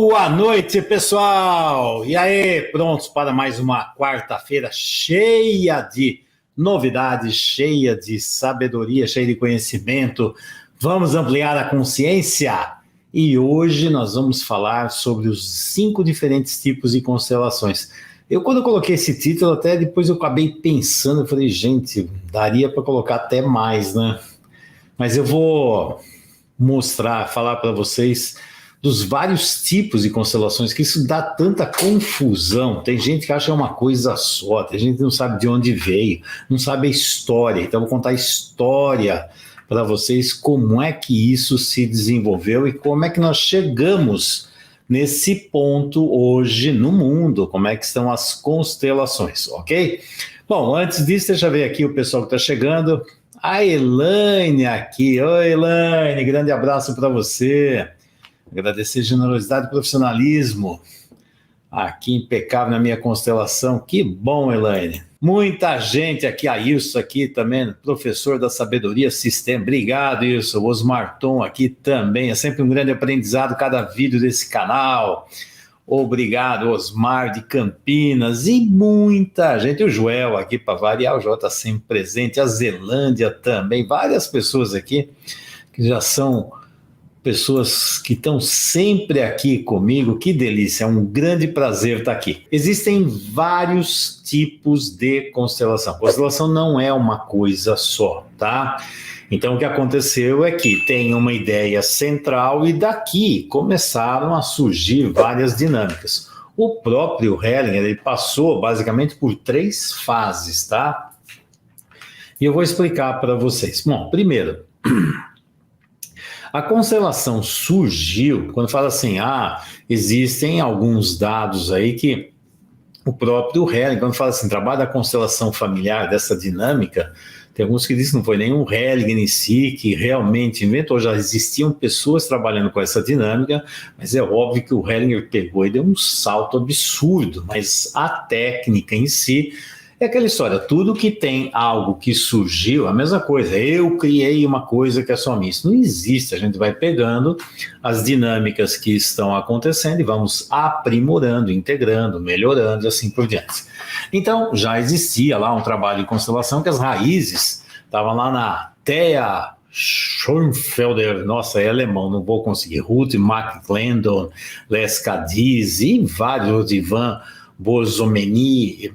Boa noite, pessoal! E aí, prontos para mais uma quarta-feira cheia de novidades, cheia de sabedoria, cheia de conhecimento. Vamos ampliar a consciência? E hoje nós vamos falar sobre os 5 diferentes tipos de constelações. Quando eu coloquei esse título, até depois eu acabei pensando, eu falei, gente, daria para colocar até mais, né? Mas eu vou mostrar, falar para vocês dos vários tipos de constelações, que isso dá tanta confusão. Tem gente que acha uma coisa só, tem gente que não sabe de onde veio, não sabe a história. Então, eu vou contar a história para vocês, como é que isso se desenvolveu e como é que nós chegamos nesse ponto hoje no mundo, como é que estão as constelações, ok? Bom, antes disso, deixa eu ver aqui o pessoal que está chegando. A Elaine aqui. Oi, Elaine, grande abraço para você. Agradecer generosidade e profissionalismo. Aqui impecável na minha constelação. Que bom, Elaine. Muita gente aqui. A Ilso aqui também, professor da Sabedoria Sistema. Obrigado, Ilso. O Osmar Tom aqui também. É sempre um grande aprendizado cada vídeo desse canal. Obrigado, Osmar de Campinas. E muita gente. O Joel aqui, para variar, o Joel está sempre presente. A Zelândia também. Várias pessoas aqui que já são pessoas que estão sempre aqui comigo. Que delícia, é um grande prazer estar aqui. Existem vários tipos de constelação. Constelação não é uma coisa só, tá? Então o que aconteceu é que tem uma ideia central e daqui começaram a surgir várias dinâmicas. O próprio Hellinger, ele passou basicamente por 3 fases, tá? E eu vou explicar para vocês. Bom, primeiro, a constelação surgiu quando fala assim, existem alguns dados aí que o próprio Hellinger, quando fala assim, trabalho da constelação familiar, dessa dinâmica, tem alguns que dizem que não foi nenhum Hellinger em si que realmente inventou, já existiam pessoas trabalhando com essa dinâmica, mas é óbvio que o Hellinger pegou e deu um salto absurdo, mas a técnica em si é aquela história, tudo que tem algo que surgiu, a mesma coisa, eu criei uma coisa que é só minha, isso não existe, a gente vai pegando as dinâmicas que estão acontecendo e vamos aprimorando, integrando, melhorando e assim por diante. Então, já existia lá um trabalho de constelação que as raízes estavam lá na Thea Schoenfelder, nossa, é alemão, não vou conseguir, Ruth McClendon, Les Cadiz e vários, Ivan Borzomeni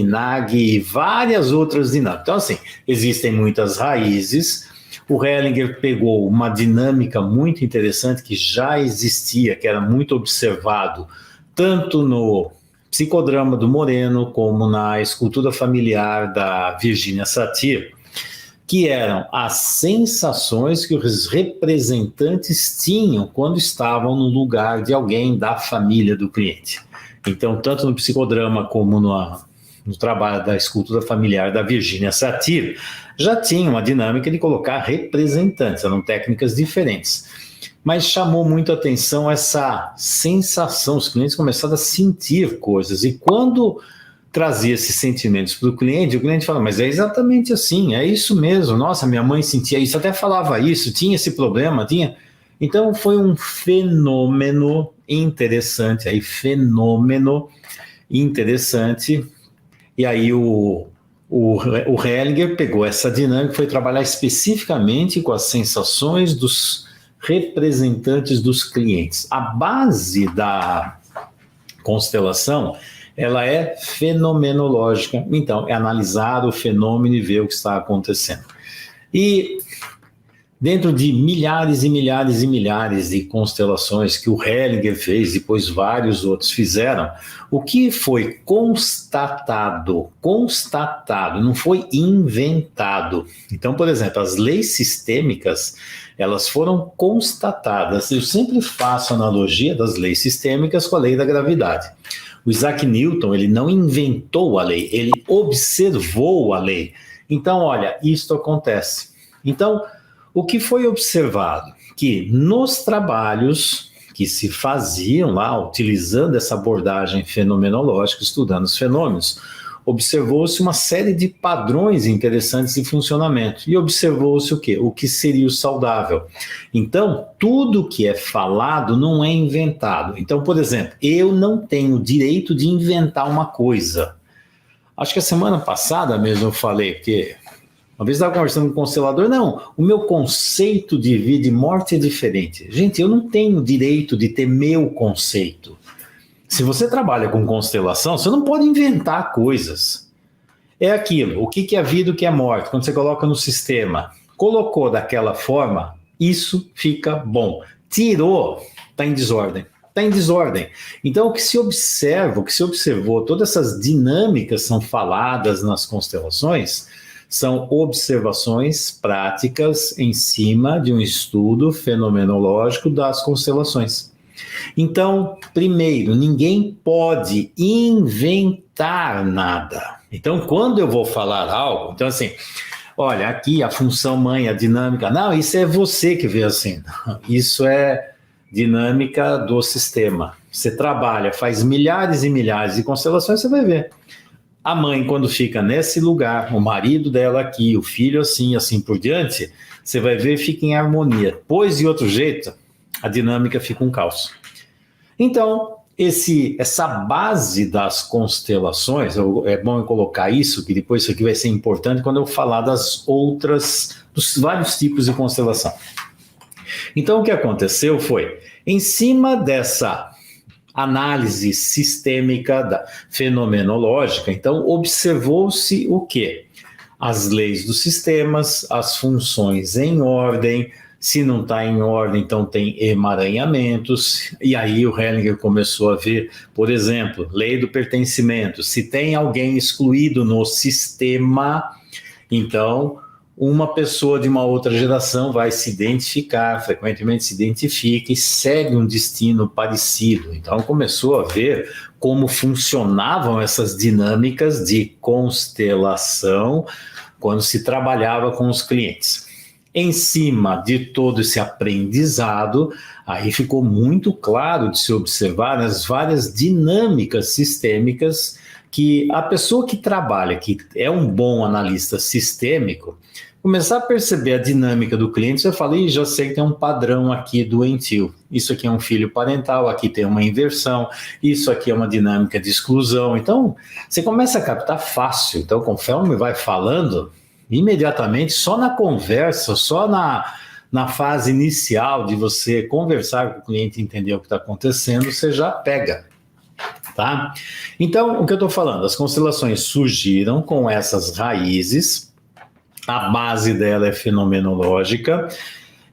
Nagy e várias outras dinâmicas. Então, assim, existem muitas raízes. O Hellinger pegou uma dinâmica muito interessante que já existia, que era muito observado, tanto no psicodrama do Moreno, como na escultura familiar da Virginia Satir, que eram as sensações que os representantes tinham quando estavam no lugar de alguém da família do cliente. Então, tanto no psicodrama como no trabalho da escultura familiar da Virginia Satir, já tinha uma dinâmica de colocar representantes, eram técnicas diferentes. Mas chamou muito a atenção essa sensação, os clientes começaram a sentir coisas, e quando trazia esses sentimentos para o cliente fala, mas é exatamente assim, é isso mesmo, nossa, minha mãe sentia isso, até falava isso, tinha esse problema, tinha... Então foi um fenômeno interessante, e aí o Hellinger pegou essa dinâmica e foi trabalhar especificamente com as sensações dos representantes dos clientes. A base da constelação, ela é fenomenológica, então é analisar o fenômeno e ver o que está acontecendo. E dentro de milhares e milhares e milhares de constelações que o Hellinger fez, depois vários outros fizeram, o que foi constatado, não foi inventado. Então, por exemplo, as leis sistêmicas, elas foram constatadas. Eu sempre faço analogia das leis sistêmicas com a lei da gravidade. O Isaac Newton, ele não inventou a lei, ele observou a lei. Então, olha, isto acontece. Então, o que foi observado? Que nos trabalhos que se faziam lá, utilizando essa abordagem fenomenológica, estudando os fenômenos, observou-se uma série de padrões interessantes de funcionamento e observou-se o quê? O que seria o saudável. Então, tudo que é falado não é inventado. Então, por exemplo, eu não tenho direito de inventar uma coisa. Acho que a semana passada mesmo eu falei, porque uma vez eu estava conversando com um constelador, não, o meu conceito de vida e morte é diferente. Gente, eu não tenho direito de ter meu conceito. Se você trabalha com constelação, você não pode inventar coisas. É aquilo, o que é vida e o que é morte? Quando você coloca no sistema, colocou daquela forma, isso fica bom. Tirou, está em desordem. Está em desordem. Então, o que se observa, o que se observou, todas essas dinâmicas são faladas nas constelações, são observações práticas em cima de um estudo fenomenológico das constelações. Então, primeiro, ninguém pode inventar nada. Então, quando eu vou falar algo, então assim, olha, aqui a função mãe, a dinâmica, não, isso é você que vê assim, isso é dinâmica do sistema. Você trabalha, faz milhares e milhares de constelações, você vai ver. A mãe, quando fica nesse lugar, o marido dela aqui, o filho assim, assim por diante, você vai ver, fica em harmonia. Pois, de outro jeito, a dinâmica fica um caos. Então, essa base das constelações, é bom eu colocar isso, que depois isso aqui vai ser importante quando eu falar dos vários tipos de constelação. Então, o que aconteceu foi, em cima dessa análise sistêmica, fenomenológica, então observou-se o quê? As leis dos sistemas, as funções em ordem. Se não está em ordem, então tem emaranhamentos, e aí o Hellinger começou a ver, por exemplo, lei do pertencimento. Se tem alguém excluído no sistema, então uma pessoa de uma outra geração vai se identificar, frequentemente se identifica e segue um destino parecido. Então começou a ver como funcionavam essas dinâmicas de constelação quando se trabalhava com os clientes. Em cima de todo esse aprendizado, aí ficou muito claro de se observar as várias dinâmicas sistêmicas que a pessoa que trabalha, que é um bom analista sistêmico, começar a perceber a dinâmica do cliente, você fala, já sei que tem um padrão aqui doentio. Isso aqui é um filho parental, aqui tem uma inversão, isso aqui é uma dinâmica de exclusão. Então, você começa a captar fácil. Então, conforme vai falando, imediatamente, só na conversa, só na fase inicial de você conversar com o cliente e entender o que está acontecendo, você já pega, tá? Então, o que eu estou falando? As constelações surgiram com essas raízes, a base dela é fenomenológica,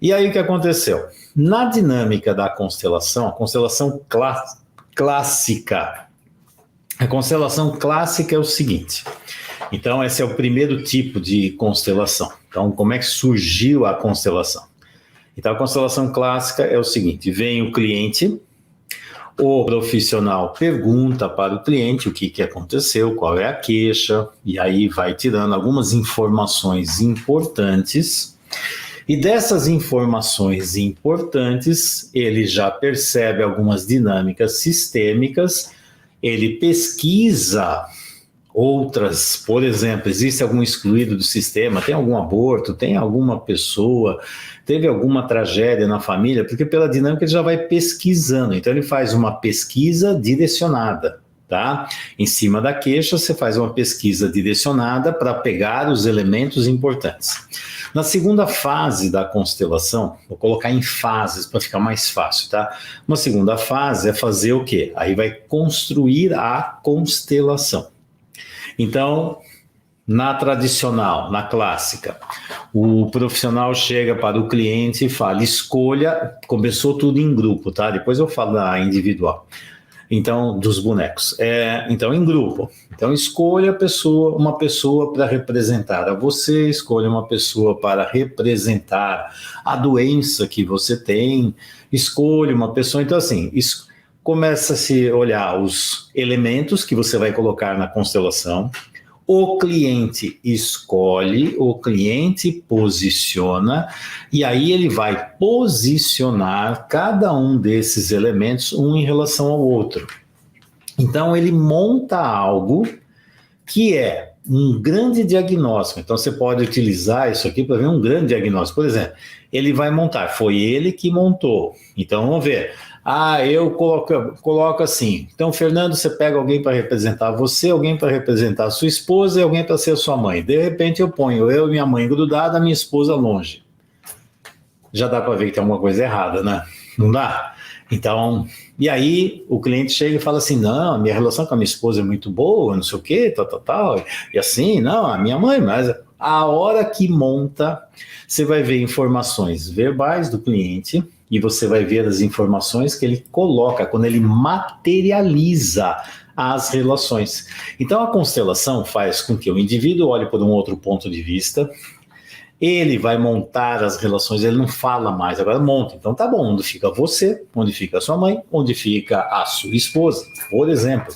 e aí o que aconteceu? Na dinâmica da constelação, a constelação clássica, a constelação clássica é o seguinte, então esse é o primeiro tipo de constelação. Então, como é que surgiu a constelação? Então, a constelação clássica é o seguinte, vem o cliente, o profissional pergunta para o cliente o que aconteceu, qual é a queixa, e aí vai tirando algumas informações importantes, e dessas informações importantes, ele já percebe algumas dinâmicas sistêmicas, ele pesquisa outras, por exemplo, existe algum excluído do sistema, tem algum aborto, tem alguma pessoa, teve alguma tragédia na família, porque pela dinâmica ele já vai pesquisando, então ele faz uma pesquisa direcionada, tá? Em cima da queixa você faz uma pesquisa direcionada para pegar os elementos importantes. Na segunda fase da constelação, vou colocar em fases para ficar mais fácil, tá? Uma segunda fase é fazer o quê? Aí vai construir a constelação. Então, na tradicional, na clássica, o profissional chega para o cliente e fala, escolha, começou tudo em grupo, tá? Depois eu falo da individual. Então, dos bonecos. Então, em grupo. Então, escolha uma pessoa para representar a você, escolha uma pessoa para representar a doença que você tem, escolha uma pessoa. Então, assim, começa a se olhar os elementos que você vai colocar na constelação, o cliente escolhe, o cliente posiciona, e aí ele vai posicionar cada um desses elementos um em relação ao outro. Então ele monta algo que é um grande diagnóstico. Então, você pode utilizar isso aqui para ver um grande diagnóstico. Por exemplo, ele vai montar, foi ele que montou. Então, vamos ver. Eu coloco assim. Então, Fernando, você pega alguém para representar você, alguém para representar a sua esposa e alguém para ser a sua mãe. De repente, eu ponho eu e minha mãe grudada, a minha esposa longe. Já dá para ver que tem alguma coisa errada, né? Não dá? Então, e aí o cliente chega e fala assim, não, a minha relação com a minha esposa é muito boa, não sei o quê, tal, e assim, não, a minha mãe, mas a hora que monta, você vai ver informações verbais do cliente e você vai ver as informações que ele coloca, quando ele materializa as relações. Então, a constelação faz com que o indivíduo olhe por um outro ponto de vista. Ele vai montar as relações, ele não fala mais, agora monta. Então tá bom, onde fica você, onde fica a sua mãe, onde fica a sua esposa, por exemplo.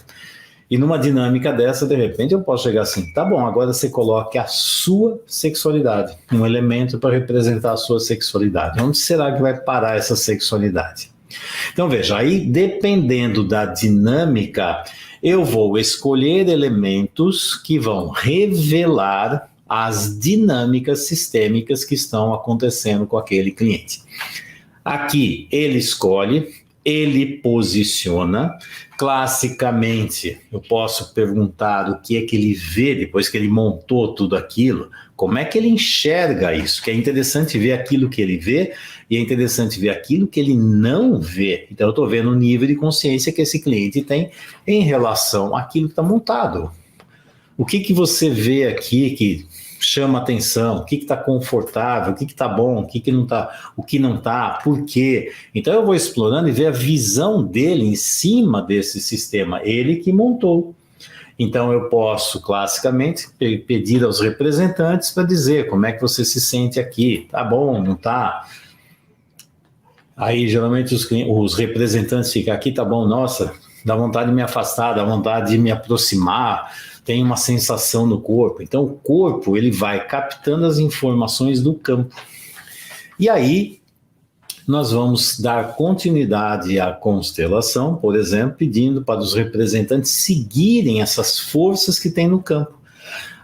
E numa dinâmica dessa, de repente, eu posso chegar assim, tá bom, agora você coloque a sua sexualidade, um elemento para representar a sua sexualidade. Onde será que vai parar essa sexualidade? Então veja, aí dependendo da dinâmica, eu vou escolher elementos que vão revelar as dinâmicas sistêmicas que estão acontecendo com aquele cliente. Aqui ele escolhe, ele posiciona. Classicamente, eu posso perguntar o que é que ele vê depois que ele montou tudo aquilo, como é que ele enxerga isso, que é interessante ver aquilo que ele vê e é interessante ver aquilo que ele não vê. Então eu estou vendo o nível de consciência que esse cliente tem em relação àquilo que está montado. O que você vê aqui que chama atenção, o que está confortável, o que está bom, o que não está, por quê. Então eu vou explorando e ver a visão dele em cima desse sistema, ele que montou. Então eu posso, classicamente, pedir aos representantes para dizer como é que você se sente aqui, tá bom, não tá? Aí geralmente os representantes ficam aqui, tá bom, nossa, dá vontade de me afastar, dá vontade de me aproximar, tem uma sensação no corpo. Então o corpo ele vai captando as informações do campo. E aí nós vamos dar continuidade à constelação, por exemplo, pedindo para os representantes seguirem essas forças que tem no campo.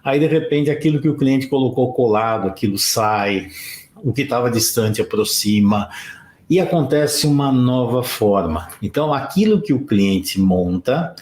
Aí de repente aquilo que o cliente colocou colado, aquilo sai, o que estava distante aproxima, e acontece uma nova forma. Então aquilo que o cliente monta,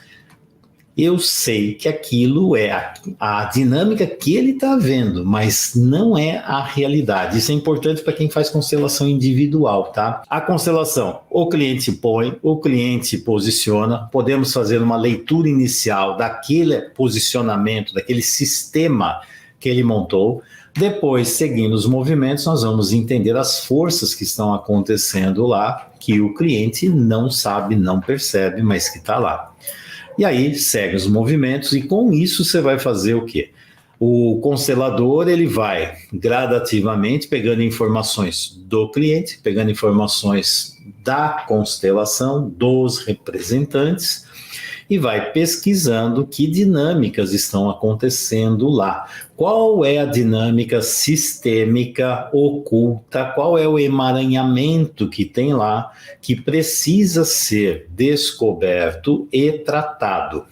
eu sei que aquilo é a dinâmica que ele está vendo, mas não é a realidade. Isso é importante para quem faz constelação individual, tá? A constelação, o cliente põe, o cliente posiciona, podemos fazer uma leitura inicial daquele posicionamento, daquele sistema que ele montou. Depois, seguindo os movimentos, nós vamos entender as forças que estão acontecendo lá, que o cliente não sabe, não percebe, mas que está lá. E aí segue os movimentos e com isso você vai fazer o quê? O constelador ele vai gradativamente pegando informações do cliente, pegando informações da constelação, dos representantes e vai pesquisando que dinâmicas estão acontecendo lá. Qual é a dinâmica sistêmica oculta? Qual é o emaranhamento que tem lá que precisa ser descoberto e tratado?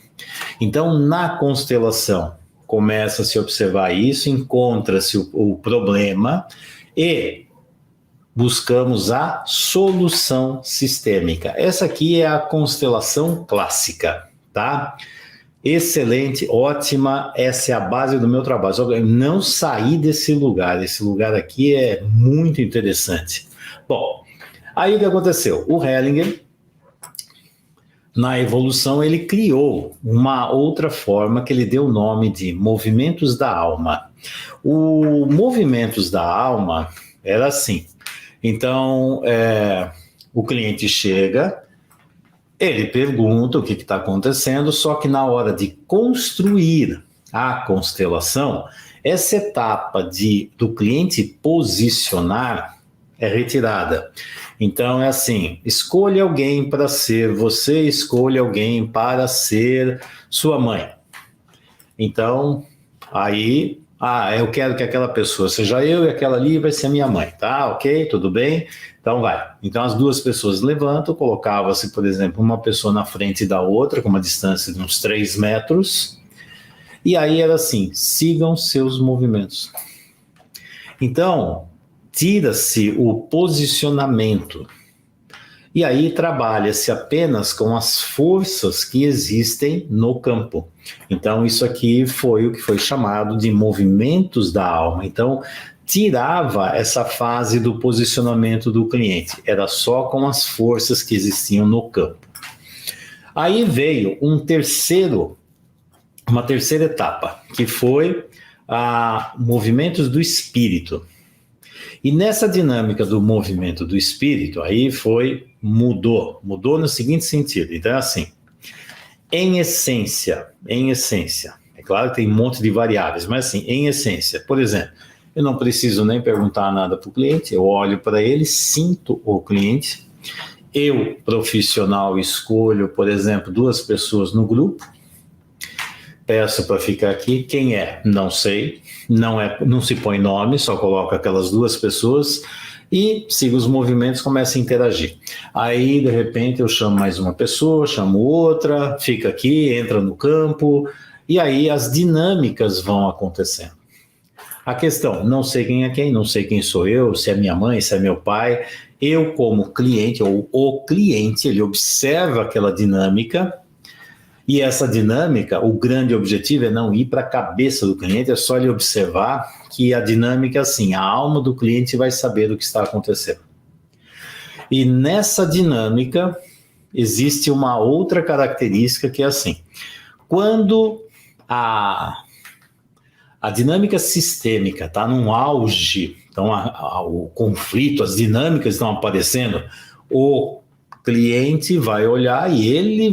Então, na constelação, começa a se observar isso, encontra-se o problema e buscamos a solução sistêmica. Essa aqui é a constelação clássica, tá? Excelente, ótima, essa é a base do meu trabalho. Só que eu não saí desse lugar, esse lugar aqui é muito interessante. Bom, aí o que aconteceu? O Hellinger, na evolução, ele criou uma outra forma que ele deu o nome de movimentos da alma. O movimentos da alma era assim. Então, o cliente chega, ele pergunta o que está acontecendo, só que na hora de construir a constelação, essa etapa do cliente posicionar é retirada. Então, é assim, escolha alguém para ser você, escolha alguém para ser sua mãe. Então, aí... eu quero que aquela pessoa seja eu e aquela ali vai ser minha mãe, tá? Ok? Tudo bem? Então vai. Então as duas pessoas levantam, colocava-se, por exemplo, uma pessoa na frente da outra, com uma distância de uns 3 metros, E aí era assim, sigam seus movimentos. Então, tira-se o posicionamento. E aí trabalha-se apenas com as forças que existem no campo. Então, isso aqui foi o que foi chamado de movimentos da alma. Então, tirava essa fase do posicionamento do cliente. Era só com as forças que existiam no campo. Aí veio uma terceira etapa, que foi movimentos do espírito. E nessa dinâmica do movimento do espírito, aí mudou no seguinte sentido. Então é assim, em essência, é claro que tem um monte de variáveis, mas assim, em essência, por exemplo, eu não preciso nem perguntar nada para o cliente, eu olho para ele, sinto o cliente, eu, profissional, escolho, por exemplo, 2 pessoas no grupo, peço para ficar aqui, quem é? Não sei, não se põe nome, só coloca aquelas 2 pessoas e sigo os movimentos, começa a interagir. Aí, de repente, eu chamo mais uma pessoa, chamo outra, fica aqui, entra no campo, e aí as dinâmicas vão acontecendo. A questão, não sei quem é quem, não sei quem sou eu, se é minha mãe, se é meu pai, eu como cliente, ou o cliente, ele observa aquela dinâmica. E essa dinâmica, o grande objetivo é não ir para a cabeça do cliente, é só ele observar que a dinâmica, assim, a alma do cliente vai saber o que está acontecendo. E nessa dinâmica, existe uma outra característica que é assim, quando a dinâmica sistêmica está num auge, então o conflito, as dinâmicas estão aparecendo, o cliente vai olhar e ele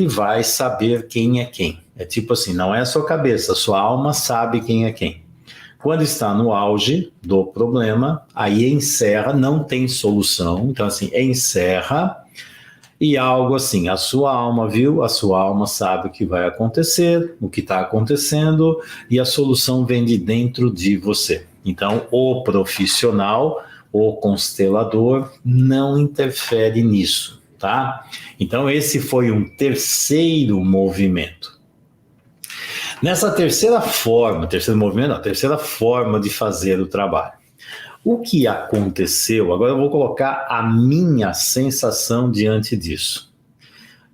vai saber quem é quem. É tipo assim, não é a sua cabeça, a sua alma sabe quem é quem. Quando está no auge do problema, aí encerra, não tem solução, então assim, encerra, e algo assim, a sua alma viu, a sua alma sabe o que vai acontecer, o que está acontecendo, e a solução vem de dentro de você. Então, o profissional, o constelador, não interfere nisso. Tá? Então esse foi um terceiro movimento. Nessa terceira forma de fazer o trabalho. O que aconteceu, agora eu vou colocar a minha sensação diante disso.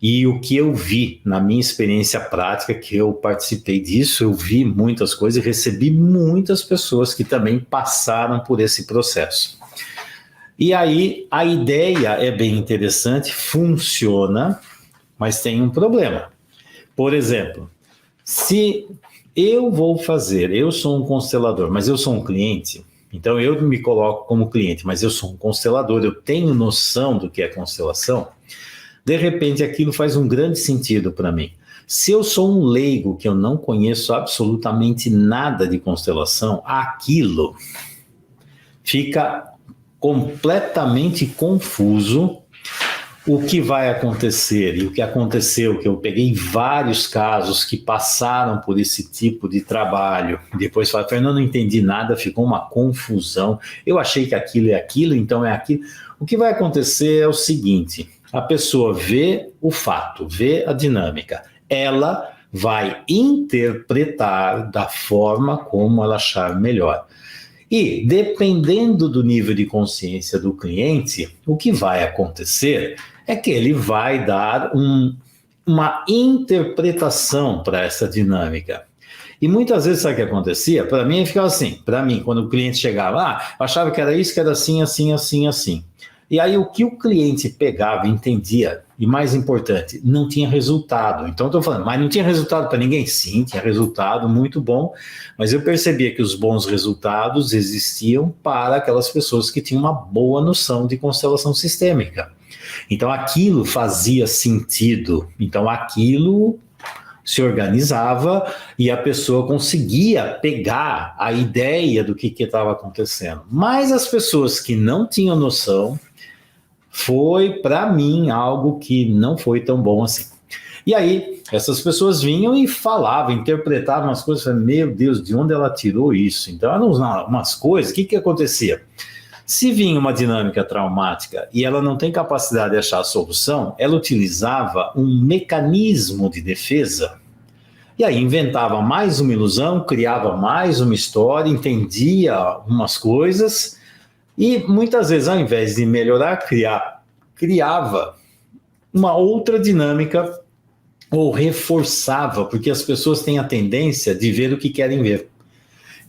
E o que eu vi na minha experiência prática, que eu participei disso, eu vi muitas coisas e recebi muitas pessoas que também passaram por esse processo. E aí, a ideia é bem interessante, funciona, mas tem um problema. Por exemplo, se eu sou um constelador, mas eu sou um cliente, então eu me coloco como cliente, mas eu sou um constelador, eu tenho noção do que é constelação, de repente aquilo faz um grande sentido para mim. Se eu sou um leigo, que eu não conheço absolutamente nada de constelação, aquilo fica completamente confuso o que vai acontecer e o que aconteceu, que eu peguei vários casos que passaram por esse tipo de trabalho, depois falaram, Fernando, não entendi nada, ficou uma confusão, eu achei que aquilo é aquilo, então é aquilo. O que vai acontecer é o seguinte, a pessoa vê o fato, vê a dinâmica, ela vai interpretar da forma como ela achar melhor. E, dependendo do nível de consciência do cliente, o que vai acontecer é que ele vai dar uma interpretação para essa dinâmica. E muitas vezes, sabe o que acontecia? Para mim, ficava assim. Para mim, quando o cliente chegava, eu achava que era isso, que era assim, assim, assim, assim. E aí, o que o cliente pegava, entendia, e mais importante, não tinha resultado. Então, estou falando, mas não tinha resultado para ninguém? Sim, tinha resultado, muito bom, mas eu percebia que os bons resultados existiam para aquelas pessoas que tinham uma boa noção de constelação sistêmica. Então, aquilo fazia sentido. Então, aquilo se organizava e a pessoa conseguia pegar a ideia do que estava acontecendo. Mas as pessoas que não tinham noção, foi, para mim, algo que não foi tão bom assim. E aí, essas pessoas vinham e falavam, interpretavam as coisas, falavam, meu Deus, de onde ela tirou isso? Então, eram umas coisas, o que acontecia? Se vinha uma dinâmica traumática e ela não tem capacidade de achar a solução, ela utilizava um mecanismo de defesa E aí inventava mais uma ilusão, criava mais uma história, entendia umas coisas e muitas vezes, ao invés de melhorar, criava uma outra dinâmica ou reforçava, porque as pessoas têm a tendência de ver o que querem ver.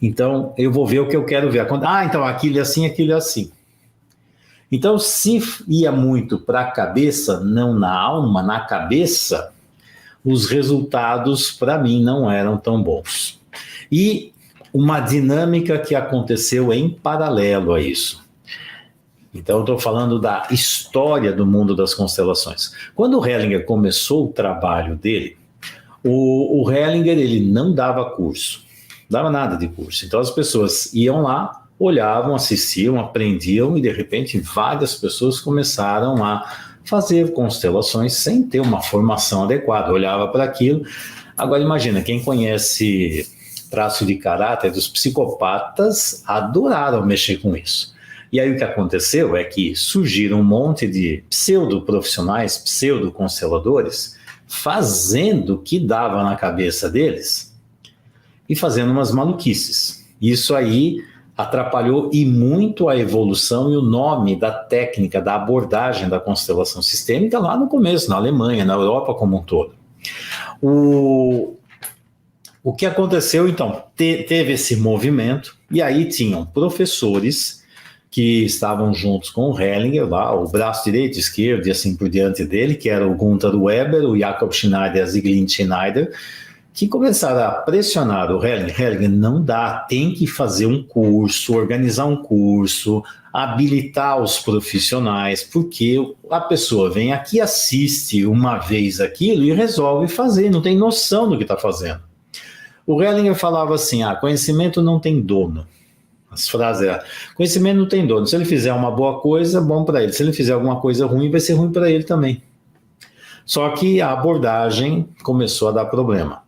Então, eu vou ver o que eu quero ver. Então aquilo é assim, aquilo é assim. Então, se ia muito para a cabeça, não na alma, na cabeça, os resultados, para mim, não eram tão bons. E uma dinâmica que aconteceu em paralelo a isso. Então, eu estou falando da história do mundo das constelações. Quando o Hellinger começou o trabalho dele, o Hellinger ele não dava curso, não dava nada de curso. Então, as pessoas iam lá, olhavam, assistiam, aprendiam e, de repente, várias pessoas começaram a fazer constelações sem ter uma formação adequada. Olhava para aquilo. Agora, imagina, quem conhece traço de caráter dos psicopatas adoraram mexer com isso. E aí o que aconteceu é que surgiram um monte de pseudo-profissionais, pseudo-consteladores, fazendo o que dava na cabeça deles e fazendo umas maluquices. Isso aí atrapalhou e muito a evolução e o nome da técnica, da abordagem da constelação sistêmica lá no começo, na Alemanha, na Europa como um todo. O que aconteceu, então, teve esse movimento e aí tinham professores que estavam juntos com o Hellinger, lá, o braço direito, esquerdo e assim por diante dele, que era o Gunther Weber, o Jakob Schneider e a Sieglinde Schneider, que começaram a pressionar o Hellinger. Hellinger, não dá, tem que fazer um curso, organizar um curso, habilitar os profissionais, porque a pessoa vem aqui, assiste uma vez aquilo e resolve fazer, não tem noção do que está fazendo. O Hellinger falava assim, conhecimento não tem dono. As frases eram, conhecimento não tem dono, se ele fizer uma boa coisa, bom para ele, se ele fizer alguma coisa ruim, vai ser ruim para ele também. Só que a abordagem começou a dar problema.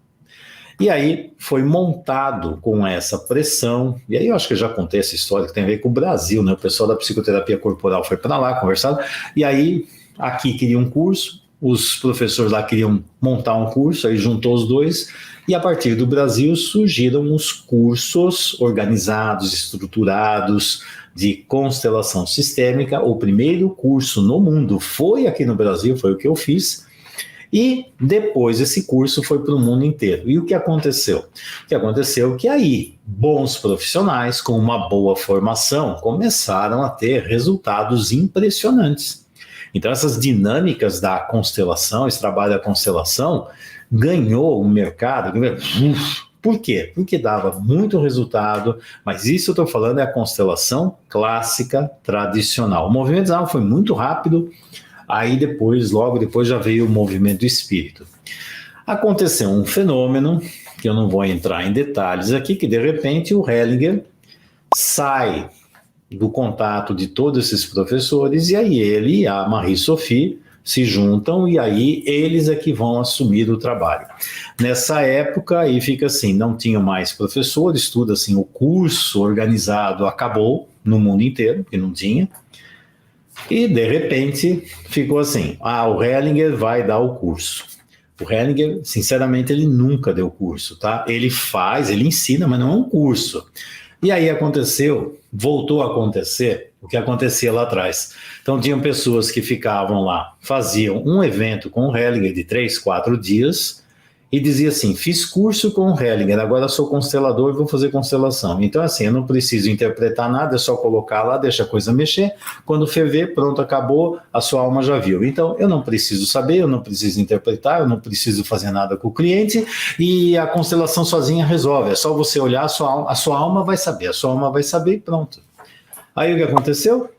E aí foi montado com essa pressão, e aí eu acho que eu já contei essa história que tem a ver com o Brasil, né? O pessoal da psicoterapia corporal foi para lá, conversaram, e aí aqui queria um curso, os professores lá queriam montar um curso, aí juntou os dois, e a partir do Brasil surgiram os cursos organizados, estruturados de constelação sistêmica. O primeiro curso no mundo foi aqui no Brasil, foi o que eu fiz, e depois esse curso foi para o mundo inteiro. E o que aconteceu? O que aconteceu é que aí bons profissionais com uma boa formação começaram a ter resultados impressionantes. Então essas dinâmicas da constelação, esse trabalho da constelação, ganhou o mercado. Por quê? Porque dava muito resultado, mas isso eu estou falando é a constelação clássica, tradicional. O movimento Zama foi muito rápido, aí depois, logo depois já veio o movimento do espírito. Aconteceu um fenômeno, que eu não vou entrar em detalhes aqui, que de repente o Hellinger sai do contato de todos esses professores, e aí ele e a Marie-Sophie se juntam, e aí eles é que vão assumir o trabalho. Nessa época, aí fica assim, não tinham mais professores, tudo assim, o curso organizado acabou no mundo inteiro, que não tinha, e de repente ficou assim, o Hellinger vai dar o curso. O Hellinger, sinceramente, ele nunca deu curso, tá? Ele ensina, mas não é um curso. E aí voltou a acontecer o que acontecia lá atrás. Então tinham pessoas que ficavam lá, faziam um evento com o Hellinger de 3, 4 dias e dizia assim, fiz curso com o Hellinger, agora sou constelador e vou fazer constelação. Então assim, eu não preciso interpretar nada, é só colocar lá, deixa a coisa mexer, quando ferver, pronto, acabou, a sua alma já viu. Então eu não preciso saber, eu não preciso interpretar, eu não preciso fazer nada com o cliente e a constelação sozinha resolve, é só você olhar, a sua alma vai saber, e pronto. Aí o que aconteceu?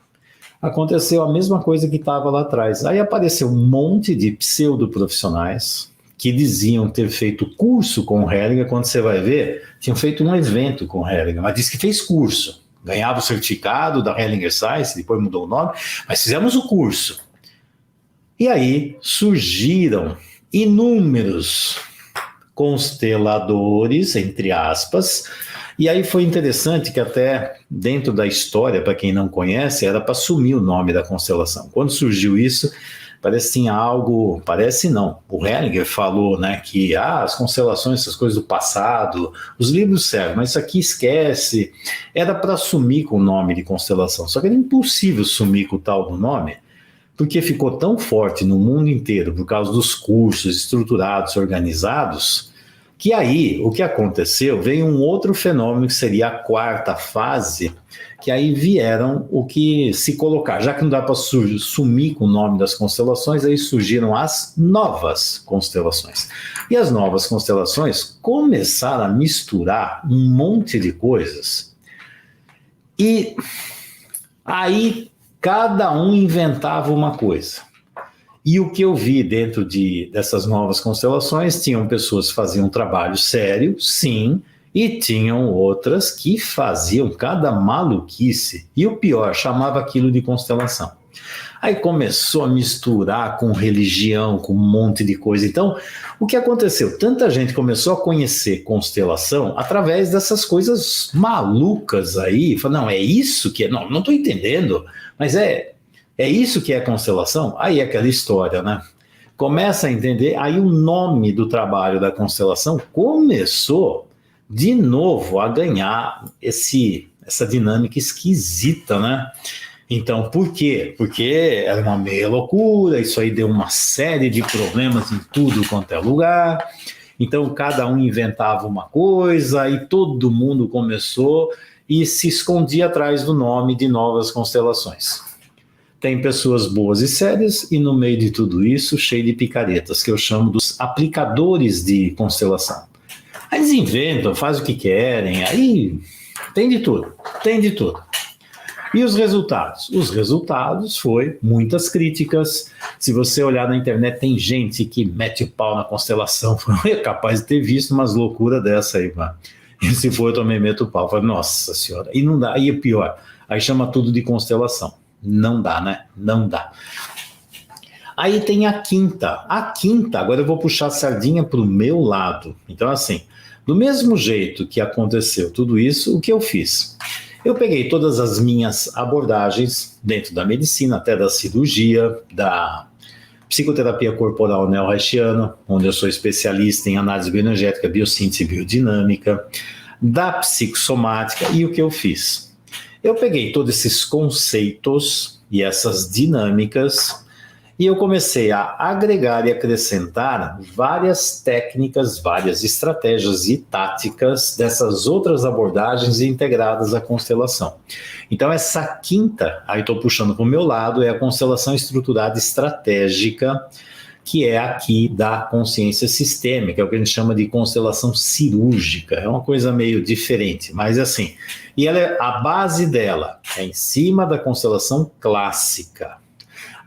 Aconteceu a mesma coisa que estava lá atrás. Aí apareceu um monte de pseudo-profissionais que diziam ter feito curso com o Hellinger, quando você vai ver, tinham feito um evento com o Hellinger, mas disse que fez curso. Ganhava o certificado da Hellinger Science, depois mudou o nome, mas fizemos o curso. E aí surgiram inúmeros consteladores, entre aspas, e aí foi interessante que até dentro da história, para quem não conhece, era para assumir o nome da constelação. Quando surgiu isso, parece que tinha algo, parece não, o Hellinger falou, né, que as constelações, essas coisas do passado, os livros servem, mas isso aqui esquece, era para sumir com o nome de constelação, só que era impossível sumir com o tal do nome, porque ficou tão forte no mundo inteiro, por causa dos cursos estruturados, organizados, que aí, o que aconteceu, veio um outro fenômeno que seria a quarta fase, que aí vieram o que se colocar, já que não dá para sumir com o nome das constelações, aí surgiram as novas constelações. E as novas constelações começaram a misturar um monte de coisas, e aí cada um inventava uma coisa. E o que eu vi dentro dessas novas constelações, tinham pessoas que faziam um trabalho sério, sim, e tinham outras que faziam cada maluquice. E o pior, chamava aquilo de constelação. Aí começou a misturar com religião, com um monte de coisa. Então, o que aconteceu? Tanta gente começou a conhecer constelação através dessas coisas malucas aí. Falou, não, é isso que é... Não estou entendendo, mas é isso que é constelação? Aí é aquela história, né? Começa a entender, aí o nome do trabalho da constelação começou de novo a ganhar essa dinâmica esquisita, né? Então, por quê? Porque era uma meia loucura, isso aí deu uma série de problemas em tudo quanto é lugar. Então, cada um inventava uma coisa e todo mundo começou e se escondia atrás do nome de novas constelações. Tem pessoas boas e sérias e no meio de tudo isso, cheio de picaretas, que eu chamo dos aplicadores de constelação. Aí eles inventam, fazem o que querem, aí tem de tudo, tem de tudo. E os resultados? Os resultados foi muitas críticas. Se você olhar na internet, tem gente que mete o pau na constelação, é capaz de ter visto umas loucuras dessa aí, mano. E se for, eu também meto o pau. Falo, nossa senhora, e não dá, aí é pior, aí chama tudo de constelação. Não dá, né? Não dá. Aí tem a quinta. A quinta, agora eu vou puxar a sardinha para o meu lado. Então, assim, do mesmo jeito que aconteceu tudo isso, o que eu fiz? Eu peguei todas as minhas abordagens dentro da medicina, até da cirurgia, da psicoterapia corporal neo-reichiana, onde eu sou especialista em análise bioenergética, biossíntese e biodinâmica, da psicossomática, e o que eu fiz? Eu peguei todos esses conceitos e essas dinâmicas e eu comecei a agregar e acrescentar várias técnicas, várias estratégias e táticas dessas outras abordagens integradas à constelação. Então essa quinta, aí estou puxando para o meu lado, é a constelação estruturada estratégica, que é aqui da consciência sistêmica, é o que a gente chama de constelação cirúrgica, é uma coisa meio diferente, mas assim, e a base dela é em cima da constelação clássica.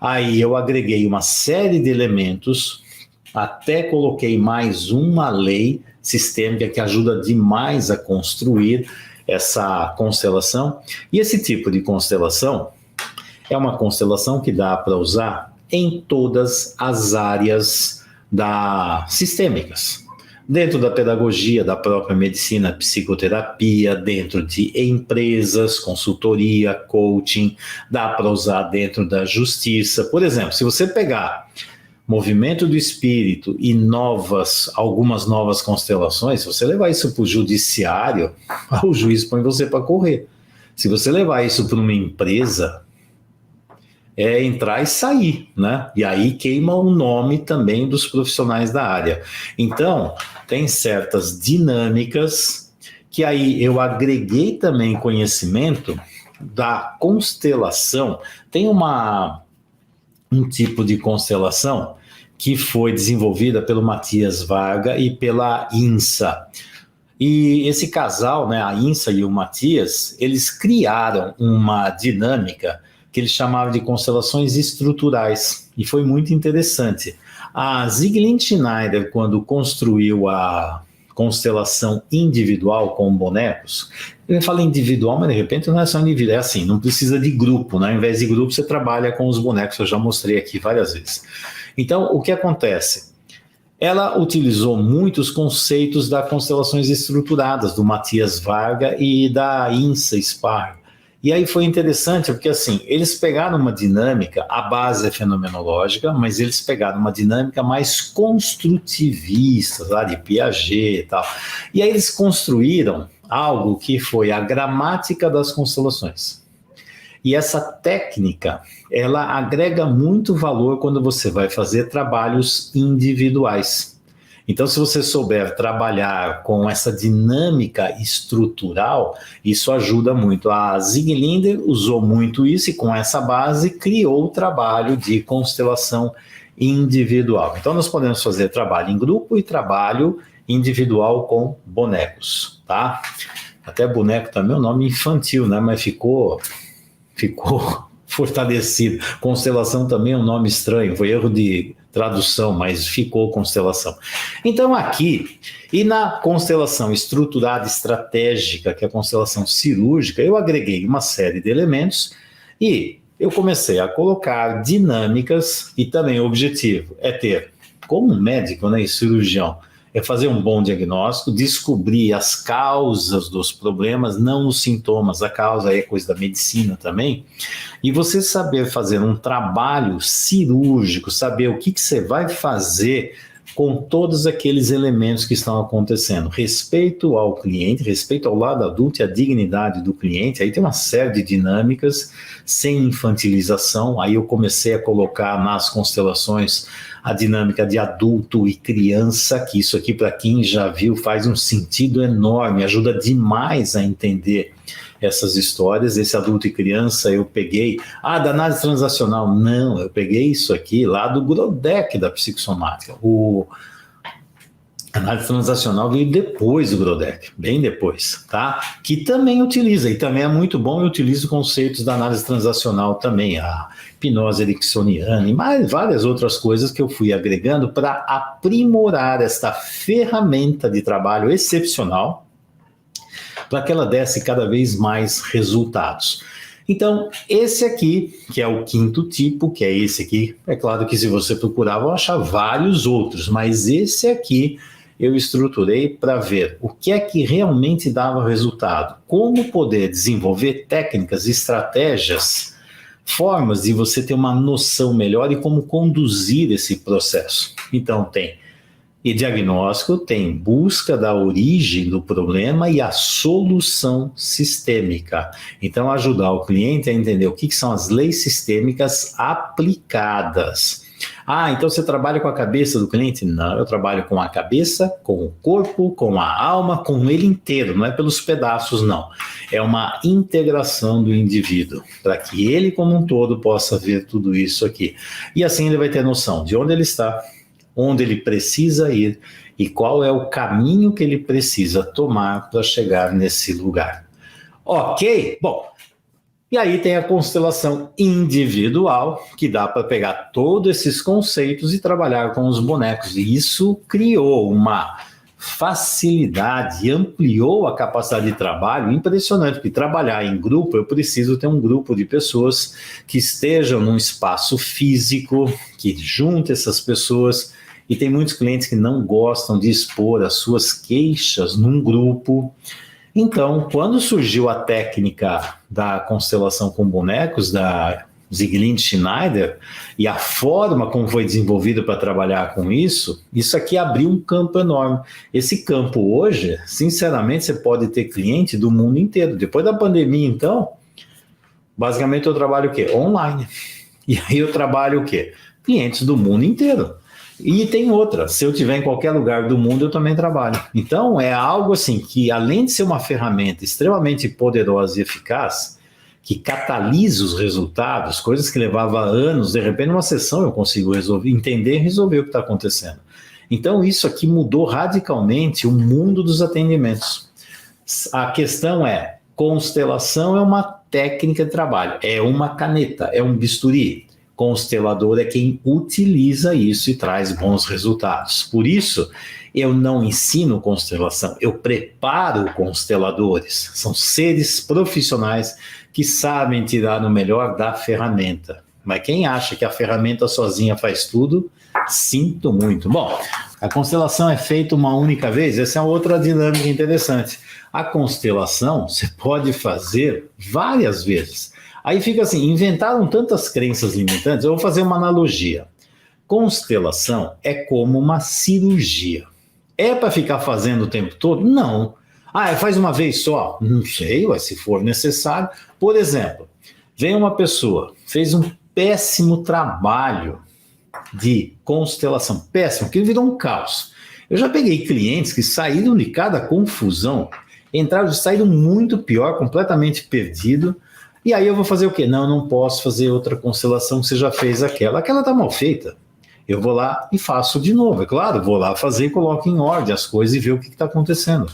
Aí eu agreguei uma série de elementos, até coloquei mais uma lei sistêmica que ajuda demais a construir essa constelação, e esse tipo de constelação é uma constelação que dá para usar em todas as áreas sistêmicas. Dentro da pedagogia, da própria medicina, psicoterapia, dentro de empresas, consultoria, coaching, dá para usar dentro da justiça. Por exemplo, se você pegar movimento do espírito e algumas novas constelações, se você levar isso para o judiciário, o juiz põe você para correr. Se você levar isso para uma empresa, é entrar e sair, né? E aí queima o nome também dos profissionais da área. Então, tem certas dinâmicas que aí eu agreguei também conhecimento da constelação. Tem um tipo de constelação que foi desenvolvida pelo Matias Varga e pela INSA. E esse casal, né, a INSA e o Matias, eles criaram uma dinâmica que eles chamavam de constelações estruturais, e foi muito interessante. A Zieglin Schneider, quando construiu a constelação individual com bonecos, ele fala individual, mas de repente não é só individual, é assim, não precisa de grupo, né? Ao invés de grupo você trabalha com os bonecos, eu já mostrei aqui várias vezes. Então, o que acontece? Ela utilizou muitos conceitos das constelações estruturadas, do Matias Varga e da INSA Spar. E aí foi interessante, porque assim, eles pegaram uma dinâmica, a base é fenomenológica, mas eles pegaram uma dinâmica mais construtivista, lá de Piaget e tal. E aí eles construíram algo que foi a gramática das constelações. E essa técnica, ela agrega muito valor quando você vai fazer trabalhos individuais. Então, se você souber trabalhar com essa dinâmica estrutural, isso ajuda muito. A Zig-Linder usou muito isso e com essa base criou o trabalho de constelação individual. Então, nós podemos fazer trabalho em grupo e trabalho individual com bonecos, tá? Até boneco também é um nome infantil, né? Mas ficou fortalecido. Constelação também é um nome estranho, foi erro de tradução, mas ficou constelação. Então aqui, e na constelação estruturada estratégica, que é a constelação cirúrgica, eu agreguei uma série de elementos e eu comecei a colocar dinâmicas e também o objetivo é ter, como médico, né, e cirurgião, é fazer um bom diagnóstico, descobrir as causas dos problemas, não os sintomas, a causa é coisa da medicina também, e você saber fazer um trabalho cirúrgico, saber o que você vai fazer com todos aqueles elementos que estão acontecendo. Respeito ao cliente, respeito ao lado adulto e à dignidade do cliente, aí tem uma série de dinâmicas, sem infantilização, aí eu comecei a colocar nas constelações a dinâmica de adulto e criança, que isso aqui para quem já viu faz um sentido enorme, ajuda demais a entender essas histórias. Esse adulto e criança eu peguei, da análise transacional, não, eu peguei isso aqui lá do Grodeck da psicossomática. A análise transacional veio depois do Grodeck, bem depois, tá? Que também utiliza, e também é muito bom, eu utilizo conceitos da análise transacional também, a hipnose ericksoniana e mais várias outras coisas que eu fui agregando para aprimorar esta ferramenta de trabalho excepcional, para que ela desse cada vez mais resultados. Então, esse aqui, que é o quinto tipo, que é esse aqui, é claro que se você procurar, vão achar vários outros, mas esse aqui eu estruturei para ver o que é que realmente dava resultado, como poder desenvolver técnicas, estratégias, formas de você ter uma noção melhor e como conduzir esse processo. Então, tem diagnóstico, tem busca da origem do problema e a solução sistêmica. Então, ajudar o cliente a entender o que são as leis sistêmicas aplicadas. Então você trabalha com a cabeça do cliente? Não, eu trabalho com a cabeça, com o corpo, com a alma, com ele inteiro, não é pelos pedaços, não. É uma integração do indivíduo, para que ele como um todo possa ver tudo isso aqui. E assim ele vai ter noção de onde ele está, onde ele precisa ir e qual é o caminho que ele precisa tomar para chegar nesse lugar. Ok? Bom, e aí tem a constelação individual, que dá para pegar todos esses conceitos e trabalhar com os bonecos. E isso criou uma facilidade, ampliou a capacidade de trabalho impressionante, porque trabalhar em grupo, eu preciso ter um grupo de pessoas que estejam num espaço físico, que junte essas pessoas. E tem muitos clientes que não gostam de expor as suas queixas num grupo. Então, quando surgiu a técnica da constelação com bonecos, da Zig-Linder Schneider, e a forma como foi desenvolvida para trabalhar com isso aqui abriu um campo enorme. Esse campo hoje, sinceramente, você pode ter cliente do mundo inteiro. Depois da pandemia, então, basicamente eu trabalho o quê? Online. E aí eu trabalho o quê? Clientes do mundo inteiro. E tem outra, se eu estiver em qualquer lugar do mundo, eu também trabalho. Então, é algo assim que, além de ser uma ferramenta extremamente poderosa e eficaz, que catalisa os resultados, coisas que levavam anos, de repente, numa sessão eu consigo entender e resolver o que está acontecendo. Então, isso aqui mudou radicalmente o mundo dos atendimentos. A questão é, constelação é uma técnica de trabalho, é uma caneta, é um bisturi. Constelador é quem utiliza isso e traz bons resultados. Por isso, eu não ensino constelação, eu preparo consteladores. São seres profissionais que sabem tirar o melhor da ferramenta. Mas quem acha que a ferramenta sozinha faz tudo, Sinto muito. Bom, a constelação é feita uma única vez, essa é outra dinâmica interessante. A constelação você pode fazer várias vezes. Aí fica assim, inventaram tantas crenças limitantes, eu vou fazer uma analogia. Constelação é como uma cirurgia. É para ficar fazendo o tempo todo? Não. Faz uma vez só? Não sei, mas se for necessário. Por exemplo, vem uma pessoa, fez um péssimo trabalho de constelação. Péssimo, porque virou um caos. Eu já peguei clientes que saíram de cada confusão, entraram e saíram muito pior, completamente perdido. E aí eu vou fazer o quê? Não posso fazer outra constelação que você já fez aquela. Aquela está mal feita. Eu vou lá e faço de novo. É claro, vou lá fazer e coloco em ordem as coisas e ver o que está acontecendo.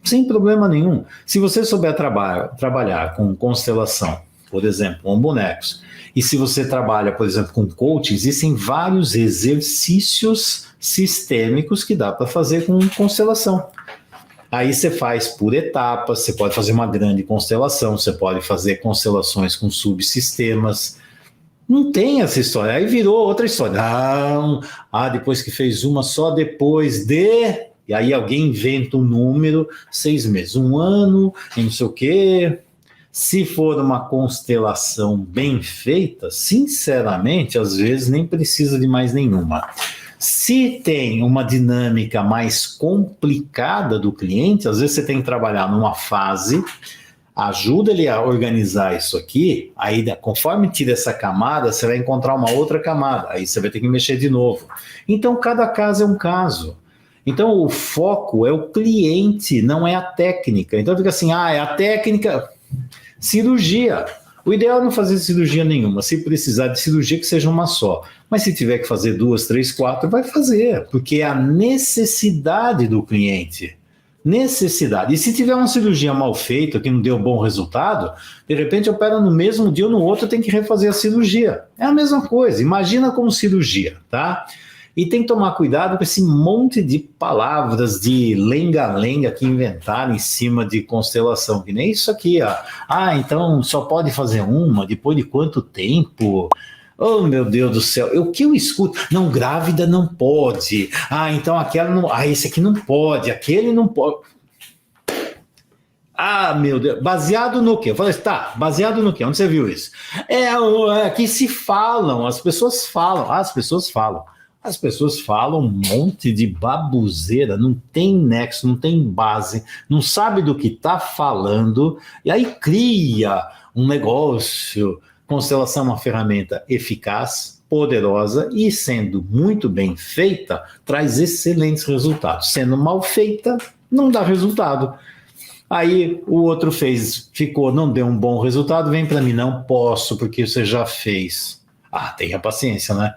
Sem problema nenhum. Se você souber trabalhar com constelação, por exemplo, com bonecos, e se você trabalha, por exemplo, com coaching, existem vários exercícios sistêmicos que dá para fazer com constelação. Aí você faz por etapas, você pode fazer uma grande constelação, você pode fazer constelações com subsistemas. Não tem essa história. Aí virou outra história. Depois que fez uma, só depois de... E aí alguém inventa um número, 6 meses, 1 ano, e não sei o quê. Se for uma constelação bem feita, sinceramente, às vezes nem precisa de mais nenhuma. Se tem uma dinâmica mais complicada do cliente, às vezes você tem que trabalhar numa fase, ajuda ele a organizar isso aqui, aí conforme tira essa camada, você vai encontrar uma outra camada, aí você vai ter que mexer de novo. Então, cada caso é um caso. Então, o foco é o cliente, não é a técnica. Então, fica assim, é a técnica... Cirurgia. O ideal é não fazer cirurgia nenhuma. Se precisar de cirurgia, que seja uma só. Mas se tiver que fazer 2, 3, 4, vai fazer. Porque é a necessidade do cliente. Necessidade. E se tiver uma cirurgia mal feita, que não deu bom resultado, de repente opera no mesmo dia ou no outro, tem que refazer a cirurgia. É a mesma coisa. Imagina como cirurgia, tá? E tem que tomar cuidado com esse monte de palavras de lenga-lenga que inventaram em cima de constelação, que nem isso aqui, ó. Então só pode fazer uma, depois de quanto tempo? Oh, meu Deus do céu, o que eu escuto? Não, grávida não pode. Então aquela não... esse aqui não pode, aquele não pode. Meu Deus, baseado no quê? Eu falei, baseado no quê? Onde você viu isso? Que se falam, as pessoas falam. As pessoas falam um monte de baboseira, não tem nexo, não tem base, não sabe do que está falando, e aí cria um negócio. Constelação é uma ferramenta eficaz, poderosa e, sendo muito bem feita, traz excelentes resultados. Sendo mal feita, não dá resultado. Aí o outro não deu um bom resultado, vem para mim, não posso, porque você já fez. Tenha paciência, né?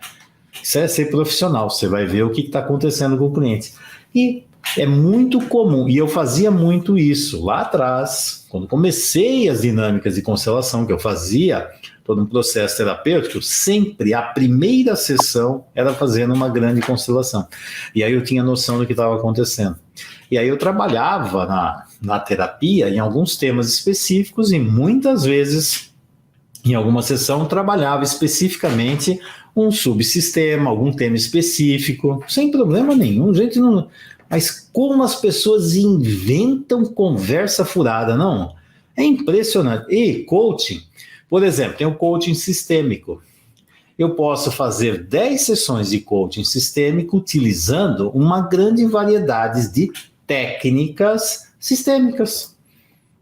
Isso é ser profissional, você vai ver o que está acontecendo com o cliente. E é muito comum, e eu fazia muito isso lá atrás, quando comecei as dinâmicas de constelação, que eu fazia todo um processo terapêutico, sempre a primeira sessão era fazendo uma grande constelação. E aí eu tinha noção do que estava acontecendo. E aí eu trabalhava na terapia em alguns temas específicos e muitas vezes, em alguma sessão, trabalhava especificamente um subsistema, algum tema específico, sem problema nenhum, gente não... Mas como as pessoas inventam conversa furada, não? É impressionante. E coaching, por exemplo, tem o coaching sistêmico. Eu posso fazer 10 sessões de coaching sistêmico utilizando uma grande variedade de técnicas sistêmicas.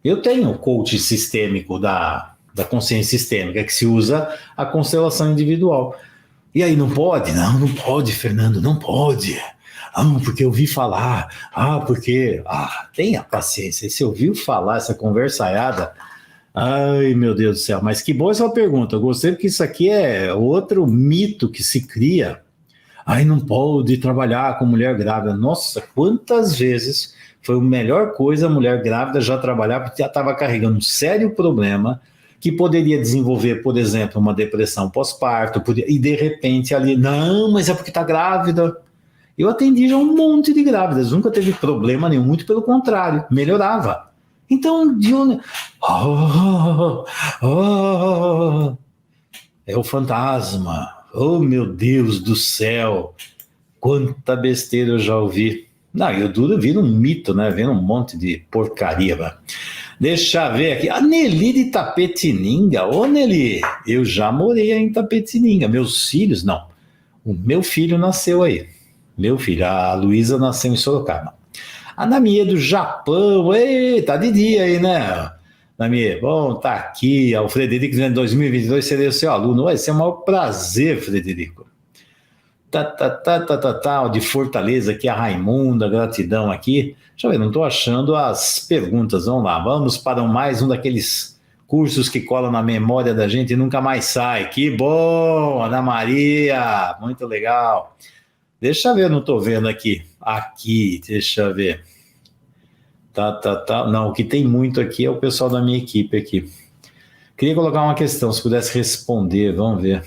Eu tenho o coaching sistêmico da consciência sistêmica, que se usa a constelação individual. E aí, não pode? Não pode, Fernando, não pode. Porque eu ouvi falar. Porque... tenha paciência. Você ouviu falar essa conversaiada? Ai, meu Deus do céu. Mas que boa essa pergunta. Eu gostei porque isso aqui é outro mito que se cria. Não pode trabalhar com mulher grávida. Nossa, quantas vezes foi a melhor coisa a mulher grávida já trabalhar, porque já estava carregando um sério problema que poderia desenvolver, por exemplo, uma depressão pós-parto, e de repente ali, não, mas é porque está grávida. Eu atendi já um monte de grávidas, nunca teve problema nenhum, muito pelo contrário, melhorava. Então, de onde... é o fantasma. Oh, meu Deus do céu! Quanta besteira eu já ouvi. Não, eu duro vira um mito, né? Vira um monte de porcaria, velho. Deixa eu ver aqui. A Nelly de Tapetininga. Ô, Nelly, eu já morei em Tapetininga. Meus filhos, não. O meu filho nasceu aí. Meu filho, a Luísa nasceu em Sorocaba. A Namie do Japão. Ei, tá de dia aí, né? Namie, bom, tá aqui. O Frederico, em 2022, seria o seu aluno. Vai ser um maior prazer, Frederico. De Fortaleza, aqui a Raimunda, gratidão aqui. Deixa eu ver, não estou achando as perguntas. Vamos lá, vamos para mais um daqueles cursos que colam na memória da gente e nunca mais sai. Que bom, Ana Maria, muito legal. Deixa eu ver, não estou vendo aqui. Aqui, deixa eu ver. Não, o que tem muito aqui é o pessoal da minha equipe aqui. Queria colocar uma questão, se pudesse responder, vamos ver.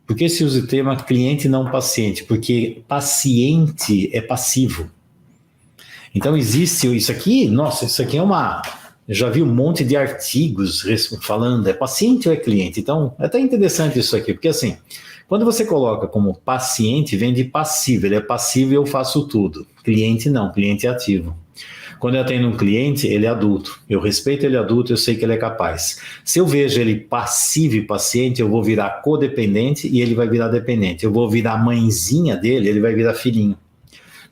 Por que se usa o termo cliente e não paciente? Porque paciente é passivo. Então existe isso aqui, nossa, isso aqui é uma... Eu já vi um monte de artigos falando, é paciente ou é cliente? Então é até interessante isso aqui, porque assim, quando você coloca como paciente, vem de passivo, ele é passivo e eu faço tudo. Cliente não, cliente é ativo. Quando eu atendo um cliente, ele é adulto. Eu respeito ele adulto, eu sei que ele é capaz. Se eu vejo ele passivo e paciente, eu vou virar codependente e ele vai virar dependente. Eu vou virar mãezinha dele, ele vai virar filhinho.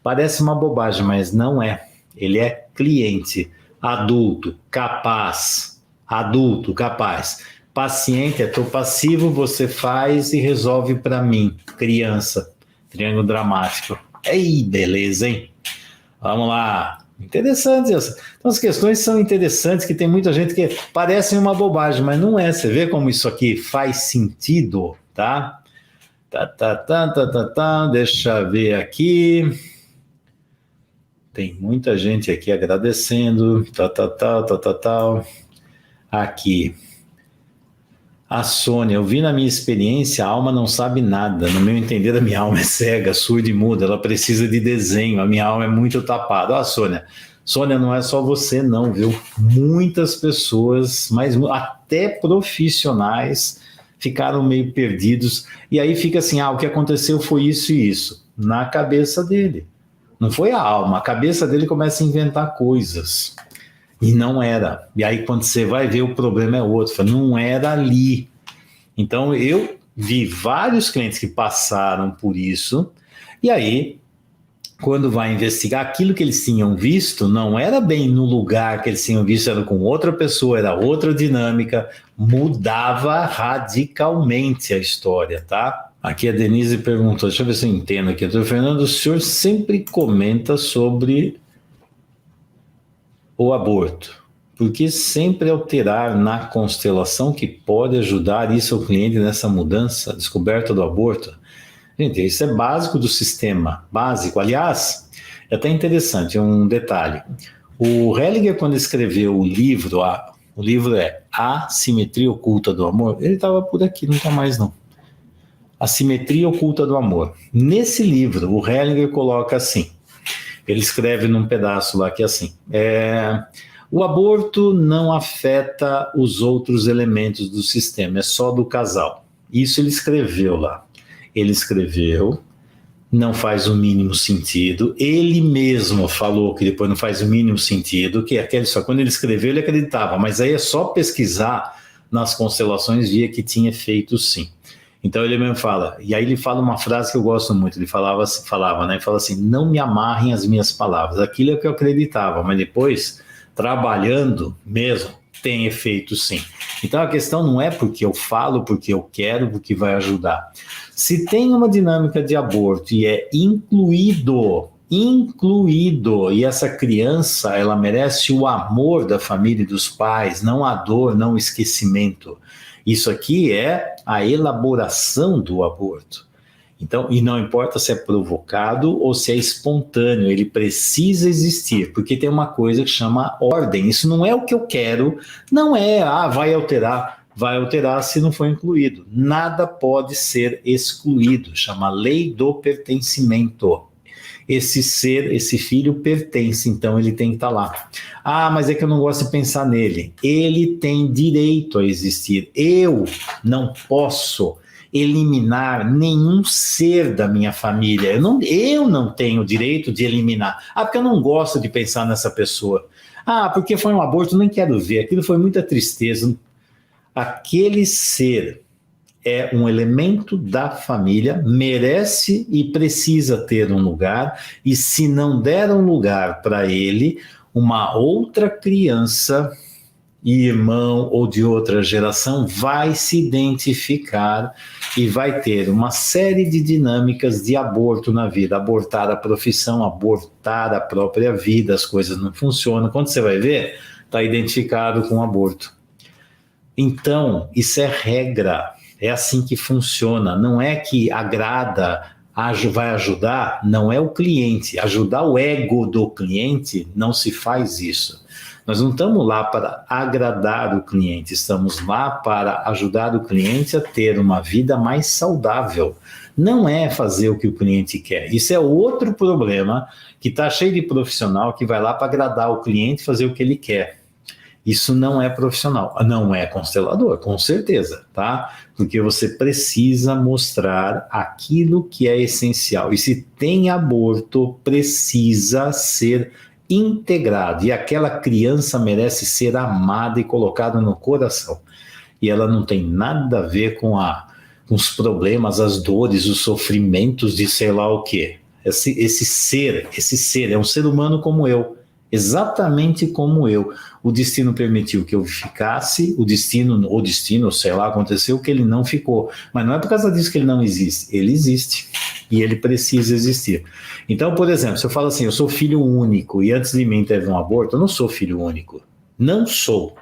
Parece uma bobagem, mas não é. Ele é cliente, adulto, capaz. Adulto, capaz. Paciente, tô passivo, você faz e resolve para mim. Criança. Triângulo dramático. Ei, beleza, hein? Vamos lá. Interessante. Então as questões são interessantes, que tem muita gente que parecem uma bobagem, mas não é. Você vê como isso aqui faz sentido, tá? Deixa eu ver aqui. Tem muita gente aqui agradecendo. Aqui. A Sônia, eu vi na minha experiência, a alma não sabe nada. No meu entender, a minha alma é cega, surda e muda. Ela precisa de desenho. A minha alma é muito tapada. Ó, Sônia. Sônia, não é só você não, viu? Muitas pessoas, mas até profissionais, ficaram meio perdidos. E aí fica assim, o que aconteceu foi isso e isso. Na cabeça dele. Não foi a alma. A cabeça dele começa a inventar coisas. E não era. E aí, quando você vai ver, o problema é outro. Não era ali. Então, eu vi vários clientes que passaram por isso. E aí, quando vai investigar, aquilo que eles tinham visto não era bem no lugar que eles tinham visto, era com outra pessoa, era outra dinâmica. Mudava radicalmente a história, tá? Aqui a Denise perguntou, deixa eu ver se eu entendo aqui. Doutor Fernando, o senhor sempre comenta sobre o aborto. Por que sempre alterar na constelação que pode ajudar isso ao cliente nessa mudança, descoberta do aborto? Gente, isso é básico do sistema, básico. Aliás, é até interessante, um detalhe. O Hellinger, quando escreveu o livro é A Simetria Oculta do Amor, ele estava por aqui, não está mais não. A Simetria Oculta do Amor. Nesse livro, o Hellinger coloca assim, ele escreve num pedaço lá que é assim, o aborto não afeta os outros elementos do sistema, é só do casal. Isso ele escreveu lá. Ele escreveu, não faz o mínimo sentido, ele mesmo falou que depois não faz o mínimo sentido, que aquele só quando ele escreveu ele acreditava, mas aí é só pesquisar nas constelações, via que tinha feito sim. Então ele mesmo fala, e aí ele fala uma frase que eu gosto muito, ele falava, né? Ele fala assim, não me amarrem as minhas palavras, aquilo é o que eu acreditava, mas depois, trabalhando mesmo, tem efeito sim. Então a questão não é porque eu falo, porque eu quero, porque vai ajudar. Se tem uma dinâmica de aborto e é incluído, e essa criança, ela merece o amor da família e dos pais, não a dor, não o esquecimento. Isso aqui é a elaboração do aborto. Então, e não importa se é provocado ou se é espontâneo, ele precisa existir, porque tem uma coisa que chama ordem. Isso não é o que eu quero, não é, vai alterar se não for incluído. Nada pode ser excluído, chama lei do pertencimento. Esse ser, esse filho pertence, então ele tem que estar lá. Mas é que eu não gosto de pensar nele. Ele tem direito a existir. Eu não posso eliminar nenhum ser da minha família. Eu não tenho o direito de eliminar. Ah, porque eu não gosto de pensar nessa pessoa. Ah, porque foi um aborto, nem quero ver. Aquilo foi muita tristeza. Aquele ser é um elemento da família, merece e precisa ter um lugar, e se não der um lugar para ele, uma outra criança, irmão ou de outra geração, vai se identificar e vai ter uma série de dinâmicas de aborto na vida, abortar a profissão, abortar a própria vida, as coisas não funcionam. Quando você vai ver, está identificado com aborto. Então, isso é regra. É assim que funciona, não é que agrada, vai ajudar, não é o cliente. Ajudar o ego do cliente, não se faz isso. Nós não estamos lá para agradar o cliente, estamos lá para ajudar o cliente a ter uma vida mais saudável. Não é fazer o que o cliente quer. Isso é outro problema, que está cheio de profissional que vai lá para agradar o cliente e fazer o que ele quer. Isso não é profissional, não é constelador, com certeza, tá? Porque você precisa mostrar aquilo que é essencial. E se tem aborto, precisa ser integrado. E aquela criança merece ser amada e colocada no coração. E ela não tem nada a ver com os problemas, as dores, os sofrimentos de sei lá o quê. Esse ser é um ser humano como eu. Exatamente como eu. O destino permitiu que eu ficasse, o destino, sei lá, aconteceu que ele não ficou. Mas não é por causa disso que ele não existe. Ele existe. E ele precisa existir. Então, por exemplo, se eu falo assim, eu sou filho único e antes de mim teve um aborto, eu não sou filho único. Não sou.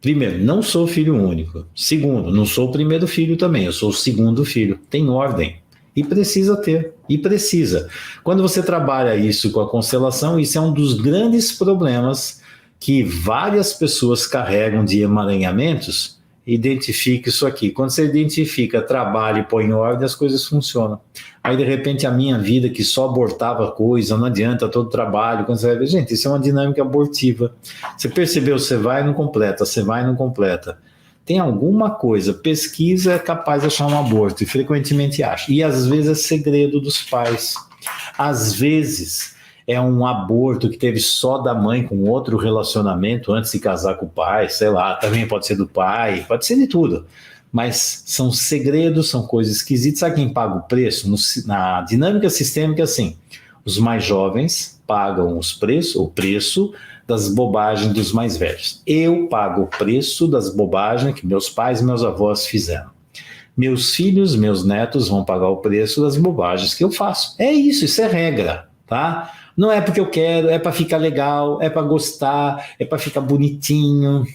Primeiro, não sou filho único. Segundo, não sou o primeiro filho também, eu sou o segundo filho. Tem ordem. E precisa ter, e precisa. Quando você trabalha isso com a constelação, isso é um dos grandes problemas que várias pessoas carregam de emaranhamentos. Identifique isso aqui. Quando você identifica, trabalha e põe em ordem, as coisas funcionam. Aí, de repente, a minha vida, que só abortava coisa, não adianta todo trabalho. Quando você vai ver, gente, isso é uma dinâmica abortiva. Você percebeu, você vai e não completa, você vai e não completa. Tem alguma coisa, pesquisa é capaz de achar um aborto, e frequentemente acha. E às vezes é segredo dos pais. Às vezes é um aborto que teve só da mãe com outro relacionamento antes de casar com o pai, sei lá, também pode ser do pai, pode ser de tudo. Mas são segredos, são coisas esquisitas. Sabe quem paga o preço? Na dinâmica sistêmica é assim, os mais jovens pagam o preço das bobagens dos mais velhos. Eu pago o preço das bobagens que meus pais e meus avós fizeram. Meus filhos, meus netos vão pagar o preço das bobagens que eu faço. É isso é regra, tá? Não é porque eu quero, é para ficar legal, é para gostar, é para ficar bonitinho.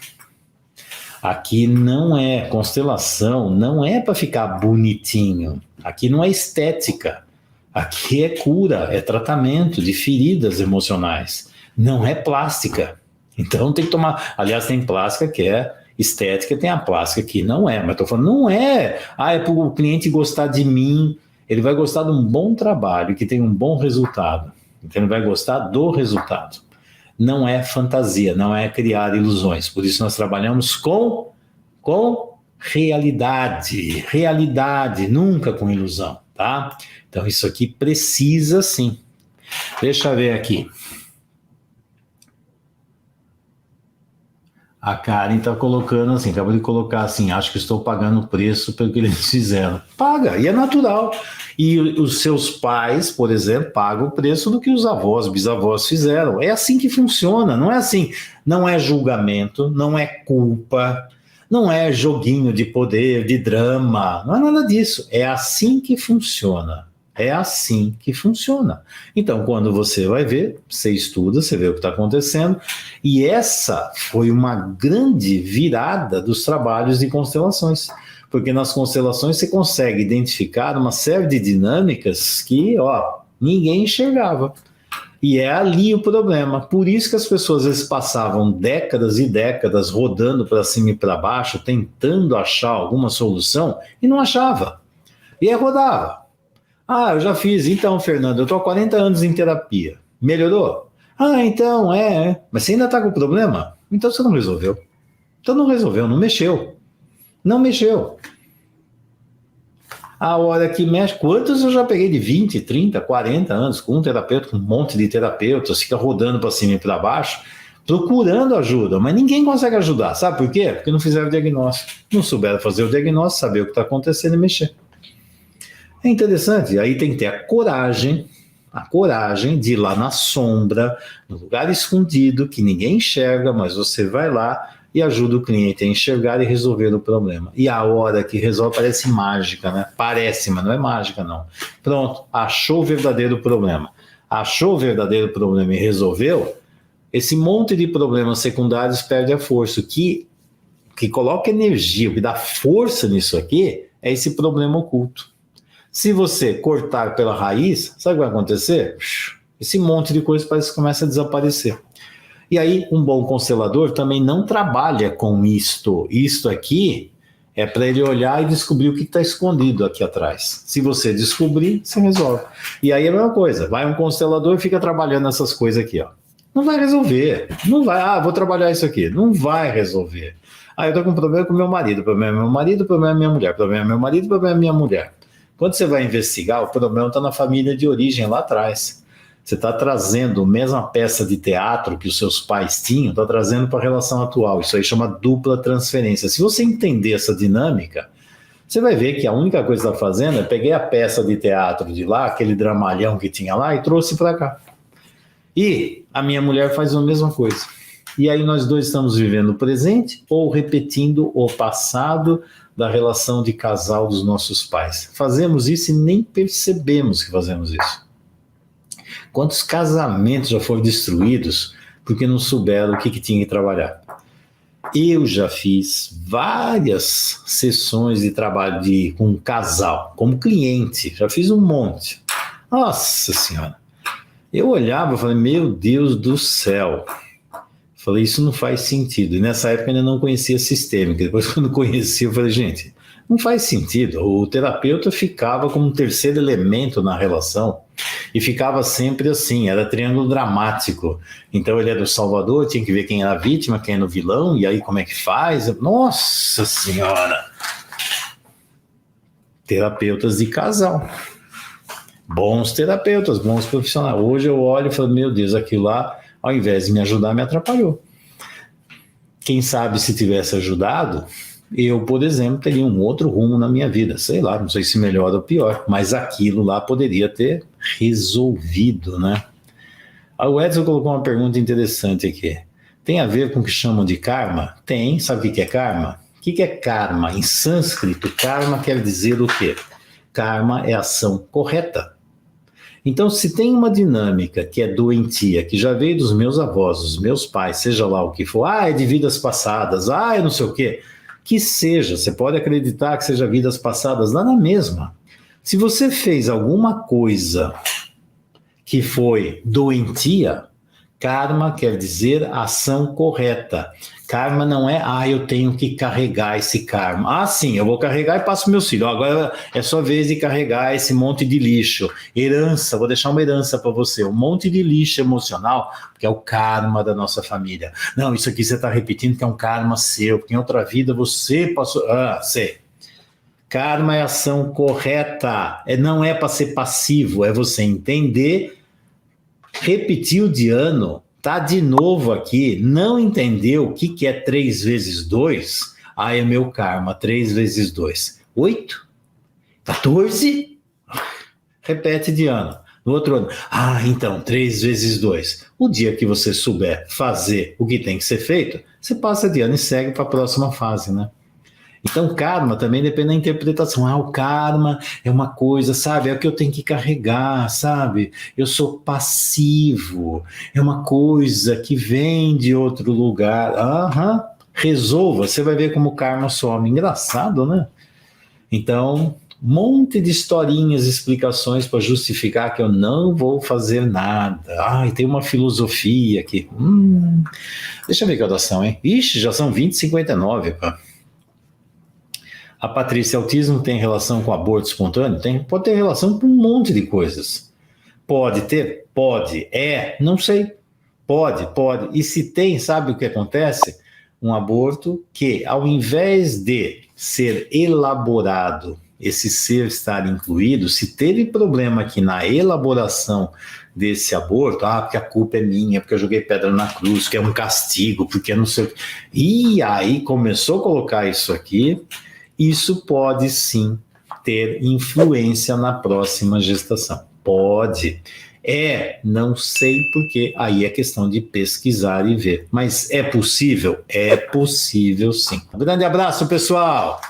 Aqui não é constelação, não é para ficar bonitinho. Aqui não é estética. Aqui é cura, é tratamento de feridas emocionais. Não é plástica. Então tem que tomar. Aliás, tem plástica que é estética, tem a plástica que não é. Mas estou falando, não é. Ah, é para o cliente gostar de mim. Ele vai gostar de um bom trabalho, que tem um bom resultado. Então ele vai gostar do resultado. Não é fantasia, não é criar ilusões. Por isso nós trabalhamos com realidade. Realidade, nunca com ilusão, tá? Então isso aqui precisa sim. Deixa eu ver aqui. A Karen está colocando assim, acabou de colocar assim, acho que estou pagando o preço pelo que eles fizeram. Paga, e é natural. E os seus pais, por exemplo, pagam o preço do que os avós, bisavós fizeram. É assim que funciona, não é assim, não é julgamento, não é culpa, não é joguinho de poder, de drama, não é nada disso. É assim que funciona. É assim que funciona. Então, quando você vai ver, você estuda, você vê o que está acontecendo, e essa foi uma grande virada dos trabalhos de constelações, porque nas constelações você consegue identificar uma série de dinâmicas que, ninguém enxergava. E é ali o problema. Por isso que as pessoas às vezes passavam décadas e décadas rodando para cima e para baixo, tentando achar alguma solução, e não achava. E aí rodava. Ah, eu já fiz. Então, Fernando, eu estou há 40 anos em terapia. Melhorou? Ah, então, Mas você ainda está com problema? Então você não resolveu. Então não resolveu, não mexeu. Não mexeu. A hora que mexe, quantos eu já peguei de 20, 30, 40 anos com um terapeuta, com um monte de terapeutas, fica rodando para cima e para baixo, procurando ajuda, mas ninguém consegue ajudar. Sabe por quê? Porque não fizeram o diagnóstico. Não souberam fazer o diagnóstico, saber o que está acontecendo e mexer. É interessante, aí tem que ter a coragem de ir lá na sombra, no lugar escondido, que ninguém enxerga, mas você vai lá e ajuda o cliente a enxergar e resolver o problema. E a hora que resolve parece mágica, né? Parece, mas não é mágica, não. Pronto, achou o verdadeiro problema. Achou o verdadeiro problema e resolveu, esse monte de problemas secundários perde a força. O que coloca energia, o que dá força nisso aqui, é esse problema oculto. Se você cortar pela raiz, sabe o que vai acontecer? Esse monte de coisa parece que começa a desaparecer. E aí, um bom constelador também não trabalha com isto. Isto aqui é para ele olhar e descobrir o que está escondido aqui atrás. Se você descobrir, você resolve. E aí é a mesma coisa. Vai um constelador e fica trabalhando essas coisas aqui, ó. Não vai resolver. Não vai, vou trabalhar isso aqui. Não vai resolver. Eu tô com um problema com meu marido. O problema é meu marido, o problema é minha mulher. O problema é meu marido, o problema é minha mulher. Quando você vai investigar, o problema está na família de origem lá atrás. Você está trazendo a mesma peça de teatro que os seus pais tinham, está trazendo para a relação atual. Isso aí chama dupla transferência. Se você entender essa dinâmica, você vai ver que a única coisa que está fazendo é peguei a peça de teatro de lá, aquele dramalhão que tinha lá, e trouxe para cá. E a minha mulher faz a mesma coisa. E aí nós dois estamos vivendo o presente ou repetindo o passado da relação de casal dos nossos pais. Fazemos isso e nem percebemos que fazemos isso. Quantos casamentos já foram destruídos porque não souberam o que tinha que trabalhar? Eu já fiz várias sessões de trabalho com um casal, como cliente, já fiz um monte. Nossa Senhora! Eu olhava e falei, meu Deus do céu! Falei, isso não faz sentido. E nessa época eu ainda não conhecia sistêmica. Depois, quando conheci, eu falei, gente, não faz sentido. O terapeuta ficava como um terceiro elemento na relação e ficava sempre assim, era triângulo dramático. Então ele era o salvador, tinha que ver quem era a vítima, quem era o vilão, e aí como é que faz? Nossa Senhora! Terapeutas de casal. Bons terapeutas, bons profissionais. Hoje eu olho e falo, meu Deus, aquilo lá, ao invés de me ajudar, me atrapalhou. Quem sabe se tivesse ajudado, eu, por exemplo, teria um outro rumo na minha vida. Sei lá, não sei se melhor ou pior, mas aquilo lá poderia ter resolvido, né? O Edson colocou uma pergunta interessante aqui. Tem a ver com o que chamam de karma? Tem. Sabe o que é karma? O que é karma? Em sânscrito, karma quer dizer o quê? Karma é ação correta. Então, se tem uma dinâmica que é doentia, que já veio dos meus avós, dos meus pais, seja lá o que for, é de vidas passadas, é não sei o quê, que seja, você pode acreditar que seja vidas passadas, lá na mesma. Se você fez alguma coisa que foi doentia, karma quer dizer ação correta. Karma não é, eu tenho que carregar esse karma. Sim, eu vou carregar e passo meus filhos. Agora é sua vez de carregar esse monte de lixo. Herança, vou deixar uma herança para você. Um monte de lixo emocional, que é o karma da nossa família. Não, isso aqui você está repetindo que é um karma seu, porque em outra vida você passou... sei. Karma é ação correta. Não é para ser passivo, é você entender, repetir o de ano, tá de novo aqui, não entendeu o que é 3 vezes 2? É meu karma, 3 vezes 2. 8? 14? Repete de ano. No outro ano, então, 3 vezes 2. O dia que você souber fazer o que tem que ser feito, você passa de ano e segue para a próxima fase, né? Então, karma também depende da interpretação. O karma é uma coisa, sabe? É o que eu tenho que carregar, sabe? Eu sou passivo. É uma coisa que vem de outro lugar. Resolva. Você vai ver como o karma some. Engraçado, né? Então, um monte de historinhas, explicações para justificar que eu não vou fazer nada. E tem uma filosofia aqui. Deixa eu ver que oração, hein? Ixi, já são 20h59, pá. A Patrícia, autismo tem relação com aborto espontâneo? Pode ter relação com um monte de coisas. Pode ter? Pode. Não sei. Pode. E se tem, sabe o que acontece? Um aborto que, ao invés de ser elaborado esse ser estar incluído, se teve problema aqui na elaboração desse aborto, porque a culpa é minha, porque eu joguei pedra na cruz, que é um castigo, porque não sei o que. E aí começou a colocar isso aqui, isso pode sim ter influência na próxima gestação. Pode. Não sei porque, aí é questão de pesquisar e ver. Mas é possível? É possível sim. Um grande abraço, pessoal!